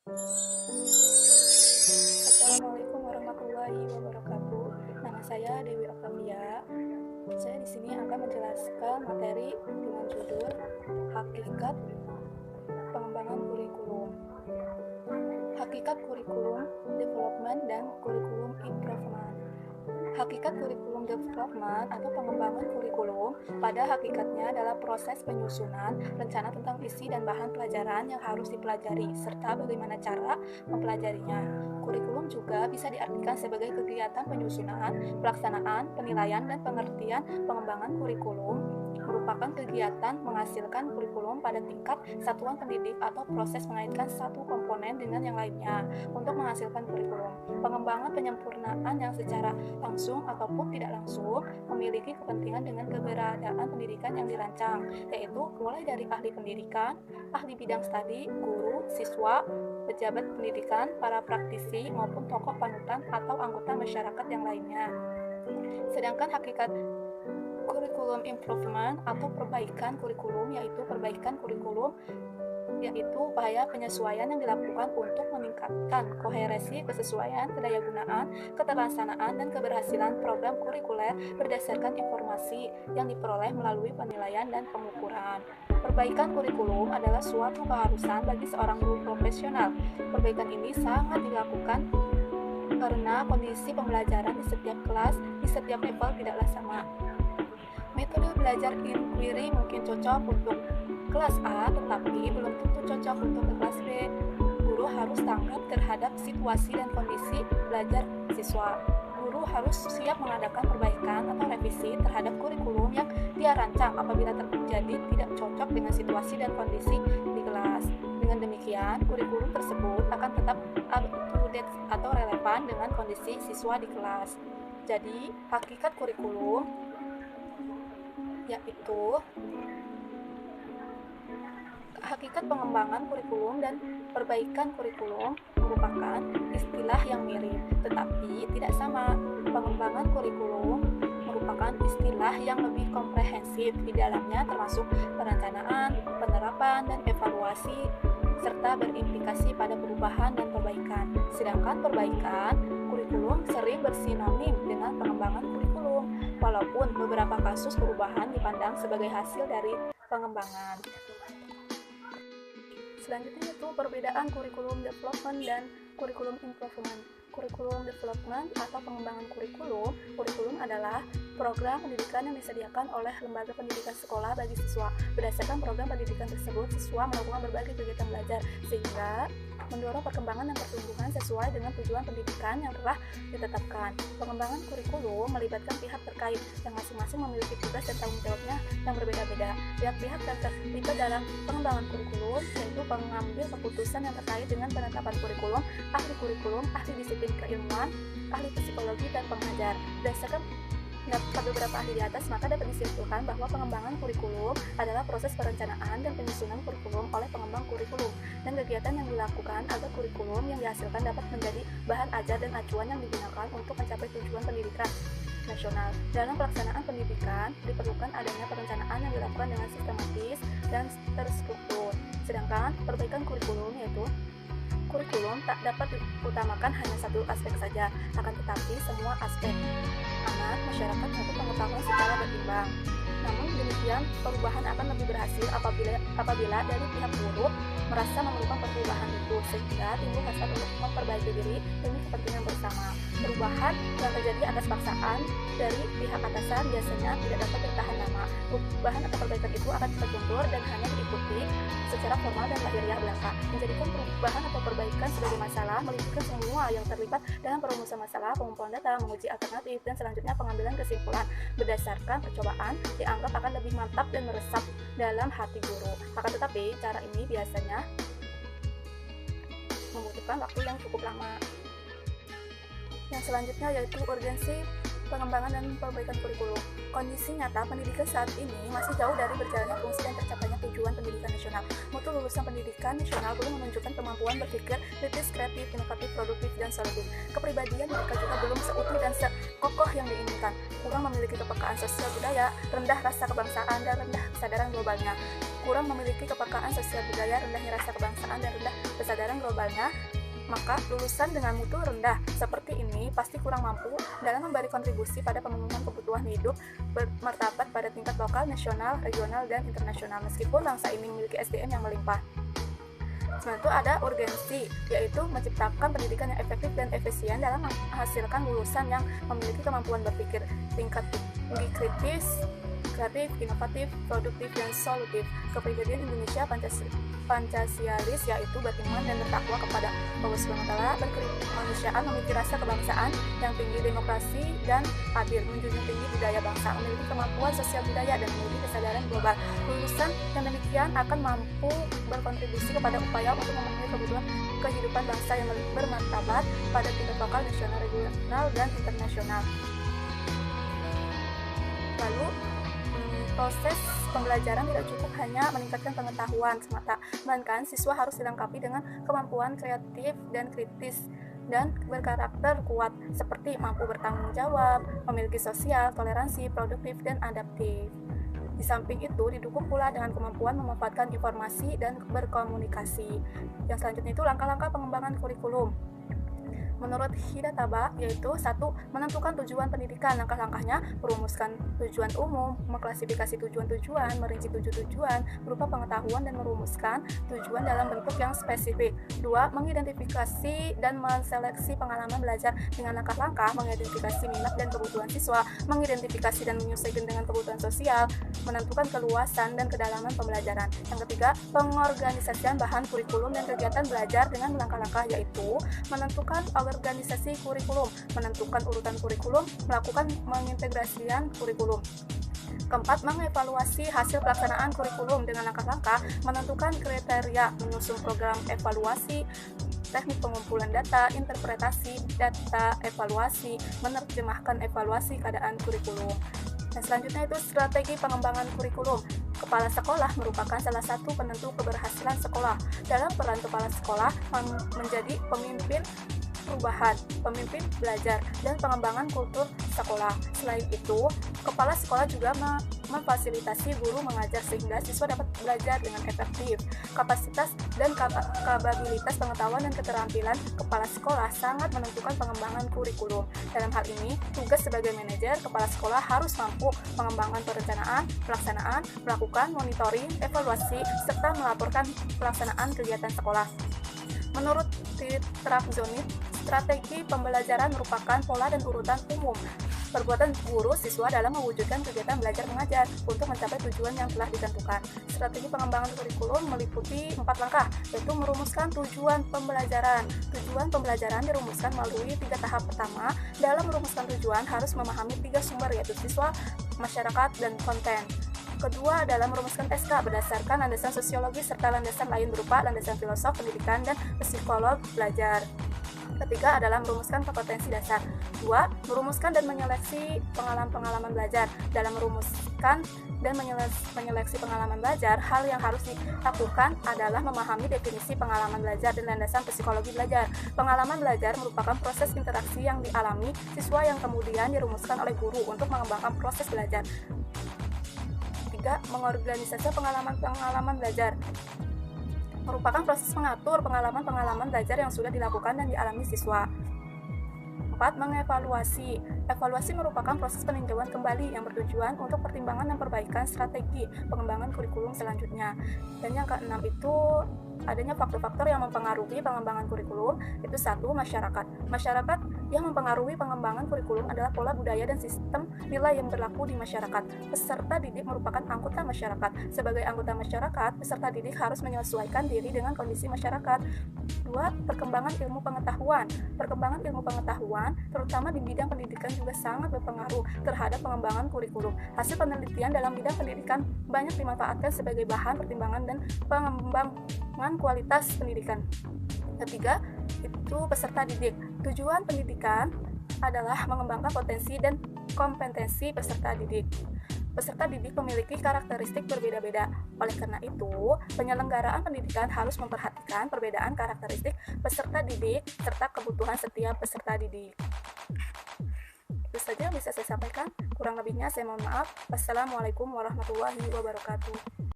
Assalamualaikum warahmatullahi wabarakatuh. Nama saya Dewi Octavia. Saya di sini akan menjelaskan materi dengan judul Hakikat Pengembangan Kurikulum. Hakikat Kurikulum Development dan Kurikulum Improvement. Hakikat kurikulum development atau pengembangan kurikulum pada hakikatnya adalah proses penyusunan rencana tentang isi dan bahan pelajaran yang harus dipelajari serta bagaimana cara mempelajarinya. Kurikulum juga bisa diartikan sebagai kegiatan penyusunan, pelaksanaan, penilaian, dan pengertian pengembangan kurikulum merupakan kegiatan menghasilkan kurikulum pada tingkat satuan pendidik atau proses mengaitkan satu komponen dengan yang lainnya untuk menghasilkan kurikulum. Pengembangan penyempurnaan yang secara langsung ataupun tidak langsung memiliki kepentingan dengan keberadaan pendidikan yang dirancang, yaitu mulai dari ahli pendidikan, ahli bidang studi, guru, siswa, pejabat pendidikan, para praktisi, maupun tokoh panutan atau anggota masyarakat yang lainnya. Sedangkan hakikat kurikulum improvement atau perbaikan kurikulum yaitu upaya penyesuaian yang dilakukan untuk meningkatkan koherensi, kesesuaian, kedayagunaan, keterlaksanaan, dan keberhasilan program kurikuler berdasarkan informasi yang diperoleh melalui penilaian dan pengukuran. Perbaikan kurikulum adalah suatu keharusan bagi seorang guru profesional. Perbaikan ini sangat dilakukan karena kondisi pembelajaran di setiap kelas, di setiap level tidaklah sama. Metode belajar inquiry mungkin cocok untuk kelas A, tetapi belum tentu cocok untuk kelas B. Guru harus tanggap terhadap situasi dan kondisi belajar siswa. Guru harus siap mengadakan perbaikan atau revisi terhadap kurikulum yang dia rancang apabila terjadi tidak cocok dengan situasi dan kondisi di kelas. Dengan demikian, kurikulum tersebut akan tetap up to date atau relevan dengan kondisi siswa di kelas. Jadi, hakikat kurikulum yaitu hakikat pengembangan kurikulum dan perbaikan kurikulum merupakan istilah yang mirip tetapi tidak sama. Pengembangan kurikulum merupakan istilah yang lebih komprehensif, di dalamnya termasuk perencanaan, penerapan, dan evaluasi serta berimplikasi pada perubahan dan perbaikan. Sedangkan perbaikan kurikulum sering bersinonim dengan pengembangan kurikulum, walaupun beberapa kasus perubahan dipandang sebagai hasil dari pengembangan. Selanjutnya itu perbedaan kurikulum development dan kurikulum improvement. Kurikulum development atau pengembangan kurikulum adalah program pendidikan yang disediakan oleh lembaga pendidikan sekolah bagi siswa. Berdasarkan program pendidikan tersebut, siswa melakukan berbagai kegiatan belajar sehingga mendorong perkembangan dan pertumbuhan sesuai dengan tujuan pendidikan yang telah ditetapkan. Pengembangan kurikulum melibatkan pihak terkait yang masing-masing memiliki tugas dan tanggung jawabnya yang berbeda-beda. Pihak-pihak yang terlibat dalam pengembangan kurikulum yaitu pengambil keputusan yang terkait dengan penetapan kurikulum, ahli disiplin keilmuan, ahli psikologi, dan pengajar. Berdasarkan pada beberapa ahli di atas, maka dapat disimpulkan bahwa pengembangan kurikulum adalah proses perencanaan dan penyusunan kurikulum oleh pengembang kurikulum dan kegiatan yang dilakukan agar kurikulum yang dihasilkan dapat menjadi bahan ajar dan acuan yang digunakan untuk mencapai tujuan pendidikan nasional. Dalam pelaksanaan pendidikan, diperlukan adanya perencanaan yang dilakukan dengan sistematis dan terstruktur. Sedangkan perbaikan kurikulum yaitu kurikulum tak dapat diutamakan hanya satu aspek saja, akan tetapi semua aspek anak, masyarakat, maupun pengetahuan secara berimbang. Namun demikian, perubahan akan lebih berhasil apabila dari pihak guru merasa memerlukan perubahan itu, sehingga timbul hasrat untuk memperbaiki diri demi kepentingan bersama. Perubahan yang terjadi atas paksaan dari pihak atasan biasanya tidak dapat bertahan lama. Perubahan atau perbaikan itu akan terbentur dan hanya diikuti secara formal dan lahiriah belaka. Menjadikan perubahan atau perbaikan sebagai masalah, melibatkan semua yang terlibat dalam perumusan masalah, pengumpulan data, menguji alternatif, dan selanjutnya pengambilan kesimpulan berdasarkan percobaan dianggap akan lebih mantap dan meresap dalam hati guru. Akan tetapi, cara ini biasanya membutuhkan waktu yang cukup lama. Yang selanjutnya yaitu urgensi pengembangan dan perbaikan kurikulum. Kondisi nyata pendidikan saat ini masih jauh dari berjalannya fungsi dan tercapainya tujuan pendidikan nasional. Mutu lulusan pendidikan nasional belum menunjukkan kemampuan berpikir kritis, kreatif, inovatif, produktif, dan solutif. Kepribadian mereka juga belum seutuh dan sekokoh yang diinginkan. Kurang memiliki kepekaan sosial budaya, rendah rasa kebangsaan, dan rendah kesadaran globalnya. Kurang memiliki kepekaan sosial budaya, rendahnya rasa kebangsaan, dan rendah kesadaran globalnya, maka lulusan dengan mutu rendah seperti ini pasti kurang mampu dalam memberi kontribusi pada pemenuhan kebutuhan hidup bermartabat pada tingkat lokal, nasional, regional, dan internasional, meskipun bangsa ini memiliki SDM yang melimpah. Sebenarnya itu ada urgensi, yaitu menciptakan pendidikan yang efektif dan efisien dalam menghasilkan lulusan yang memiliki kemampuan berpikir tingkat tinggi, kritis, kreatif, inovatif, produktif, dan solutif. Kepribadian Indonesia Pancasialis, yaitu beriman dan bertakwa kepada Allah SWT, berkemanusiaan, memiliki rasa kebangsaan yang tinggi, demokrasi dan adil, menjunjung tinggi budaya bangsa, memiliki kemampuan sosial budaya, dan memiliki kesadaran global. Lulusan yang demikian akan mampu berkontribusi kepada upaya untuk memenuhi kebutuhan kehidupan bangsa yang bermartabat pada tingkat lokal, nasional, regional, dan internasional. Lalu, proses pembelajaran tidak cukup hanya meningkatkan pengetahuan semata, melainkan siswa harus dilengkapi dengan kemampuan kreatif dan kritis dan berkarakter kuat, seperti mampu bertanggung jawab, memiliki sosial, toleransi, produktif, dan adaptif. Di samping itu, didukung pula dengan kemampuan memanfaatkan informasi dan berkomunikasi. Yang selanjutnya itu langkah-langkah pengembangan kurikulum. Menurut Hidataba, yaitu 1. Menentukan tujuan pendidikan. Langkah-langkahnya merumuskan tujuan umum, mengklasifikasi tujuan-tujuan, merinci tujuan berupa pengetahuan, dan merumuskan tujuan dalam bentuk yang spesifik. 2. Mengidentifikasi dan menseleksi pengalaman belajar dengan langkah-langkah, mengidentifikasi minat dan kebutuhan siswa, mengidentifikasi dan menyesuaikan dengan kebutuhan sosial, menentukan keluasan dan kedalaman pembelajaran. Yang ketiga, pengorganisasian bahan kurikulum dan kegiatan belajar dengan langkah-langkah, yaitu menentukan organisasi kurikulum, menentukan urutan kurikulum, melakukan mengintegrasian kurikulum. Keempat, mengevaluasi hasil pelaksanaan kurikulum dengan langkah-langkah, menentukan kriteria, menyusun program evaluasi, teknik pengumpulan data, interpretasi data evaluasi, menerjemahkan evaluasi keadaan kurikulum. Dan selanjutnya itu strategi pengembangan kurikulum. Kepala sekolah merupakan salah satu penentu keberhasilan sekolah. Dalam peran kepala sekolah menjadi pemimpin perubahan, pemimpin belajar, dan pengembangan kultur sekolah. Selain itu, kepala sekolah juga memfasilitasi guru mengajar sehingga siswa dapat belajar dengan efektif. Kapasitas dan kapabilitas pengetahuan dan keterampilan kepala sekolah sangat menentukan pengembangan kurikulum. Dalam hal ini, tugas sebagai manajer kepala sekolah harus mampu mengembangkan perencanaan, pelaksanaan, melakukan monitoring, evaluasi, serta melaporkan pelaksanaan kegiatan sekolah. Menurut Trabzonit, strategi pembelajaran merupakan pola dan urutan umum perbuatan guru siswa dalam mewujudkan kegiatan belajar mengajar untuk mencapai tujuan yang telah ditentukan. Strategi pengembangan kurikulum meliputi 4 langkah, yaitu merumuskan tujuan pembelajaran. Tujuan pembelajaran dirumuskan melalui 3 tahap. Pertama, dalam merumuskan tujuan harus memahami 3 sumber, yaitu siswa, masyarakat, dan konten. Kedua, dalam merumuskan SK berdasarkan landasan sosiologi serta landasan lain berupa landasan filosof pendidikan dan psikolog belajar. Ketiga adalah merumuskan kompetensi dasar. 2. Merumuskan dan menyeleksi pengalaman belajar. Dalam merumuskan dan menyeleksi pengalaman belajar, hal yang harus dilakukan adalah memahami definisi pengalaman belajar dan landasan psikologi belajar. Pengalaman belajar merupakan proses interaksi yang dialami siswa yang kemudian dirumuskan oleh guru untuk mengembangkan proses belajar. 3. Mengorganisasi pengalaman belajar merupakan proses mengatur pengalaman belajar yang sudah dilakukan dan dialami siswa. 4. Mengevaluasi. Evaluasi merupakan proses peninjauan kembali yang bertujuan untuk pertimbangan dan perbaikan strategi pengembangan kurikulum selanjutnya. Dan yang keenam itu adanya faktor-faktor yang mempengaruhi pengembangan kurikulum, itu 1. Masyarakat. Masyarakat yang mempengaruhi pengembangan kurikulum adalah pola budaya dan sistem nilai yang berlaku di masyarakat. Peserta didik merupakan anggota masyarakat. Sebagai anggota masyarakat, peserta didik harus menyesuaikan diri dengan kondisi masyarakat. 2. Perkembangan ilmu pengetahuan. Perkembangan ilmu pengetahuan, terutama di bidang pendidikan, juga sangat berpengaruh terhadap pengembangan kurikulum. Hasil penelitian dalam bidang pendidikan banyak dimanfaatkan sebagai bahan pertimbangan dan pengembangan kualitas pendidikan. Ketiga, itu peserta didik. Tujuan pendidikan adalah mengembangkan potensi dan kompetensi peserta didik. Peserta didik memiliki karakteristik berbeda-beda. Oleh karena itu, penyelenggaraan pendidikan harus memperhatikan perbedaan karakteristik peserta didik serta kebutuhan setiap peserta didik. Itu saja yang bisa saya sampaikan. Kurang lebihnya saya mohon maaf. Wassalamualaikum warahmatullahi wabarakatuh.